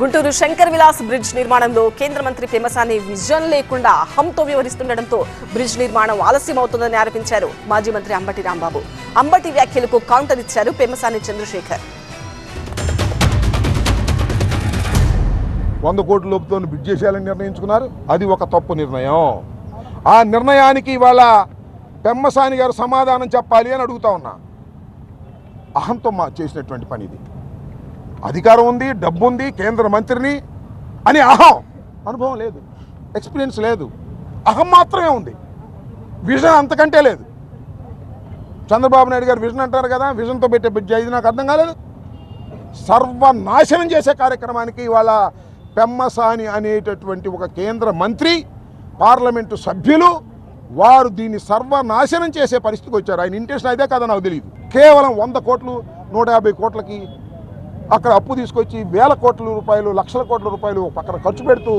Guntur Shankar Vilas bridge నిర్మాణంలో కేంద్ర మంత్రి పెమ్మసాని విజన్ లేకుండా అహంతో వ్యవహరిస్తుండటంతో బ్రిడ్జ్ నిర్మాణం ఆలస్యం అవుతుందని ఆరోపించారు మాజీ మంత్రి అంబటి రాంబాబు. అంబటి వ్యాఖ్యలకు కౌంటర్ ఇచ్చారు పెమ్మసాని చంద్రశేఖర్. 100 కోట్ల లోపుతో బ్రిడ్జ్ చేసేయాలని నిర్ణయించుకున్నారు. అది ఒక తప్పు నిర్ణయం. ఆ నిర్ణయానికి ఇవాళ పెమ్మసాని గారు సమాధానం చెప్పాలి అని అడుగుతా ఉన్నా. అహంతో చేసినటువంటి పని ఇది. అధికారం ఉంది, డబ్బు ఉంది, కేంద్ర మంత్రిని అని అహం. అనుభవం లేదు, ఎక్స్పీరియన్స్ లేదు, అహం మాత్రమే ఉంది. విజన్ అంతకంటే లేదు. చంద్రబాబు నాయుడు గారు విజన్ అంటారు కదా, విజన్తో పెట్టే బ్రిడ్జ్ ఇది నాకు అర్థం కాలేదు. సర్వనాశనం చేసే కార్యక్రమానికి ఇవాళ పెమ్మసాని అనేటటువంటి ఒక కేంద్ర మంత్రి, పార్లమెంటు సభ్యులు వారు దీన్ని సర్వనాశనం చేసే పరిస్థితికి వచ్చారు. ఆయన ఇంటెన్షన్ అయితే కదా నాకు తెలియదు. కేవలం 100 కోట్లు 150 కోట్లకి అక్కడ అప్పు తీసుకొచ్చి వేల కోట్ల రూపాయలు, లక్షల కోట్ల రూపాయలు పక్కన ఖర్చు పెడుతూ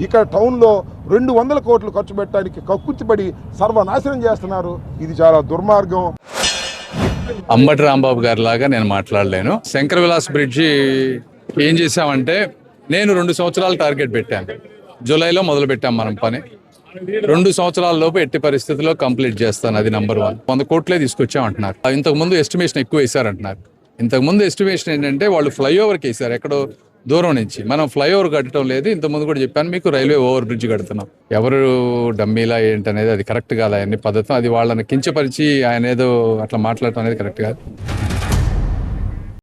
ఇక్కడ టౌన్లో 200 కోట్లు ఖర్చు పెట్టడానికి కక్కుర్తిపడి సర్వనాశనం చేస్తున్నారు. ఇది చాలా దుర్మార్గం. అంబటి రాంబాబు గారి లాగా నేను మాట్లాడలేను. శంకర్ విలాస్ బ్రిడ్జి ఏం చేశామంటే, నేను 2 సంవత్సరాలు టార్గెట్ పెట్టాను. జూలైలో మొదలు పెట్టాం మనం పని. 2 సంవత్సరాల లోపు ఎట్టి పరిస్థితుల్లో కంప్లీట్ చేస్తాను. అది నెంబర్ 1. 100 కోట్లే తీసుకొచ్చామంటున్నారు. ఇంతకుముందు ఎస్టిమేషన్ ఎక్కువ వేశారంటున్నారు. ఇంతకుముందు ఎస్టిమేషన్ ఏంటంటే వాళ్ళు ఫ్లైఓవర్కి వేశారు, ఎక్కడో దూరం నుంచి. మనం ఫ్లైఓవర్ కట్టడం లేదు. ఇంతకుముందు కూడా చెప్పాను మీకు, రైల్వే ఓవర్ బ్రిడ్జ్ కడుతున్నాం. ఎవరు డమ్మీలా ఏంటనేది అది కరెక్ట్ కాదు. అవన్నీ పద్ధతి అది వాళ్ళని కించపరిచి ఆయన ఏదో అట్లా మాట్లాడటం అనేది కరెక్ట్ కాదు.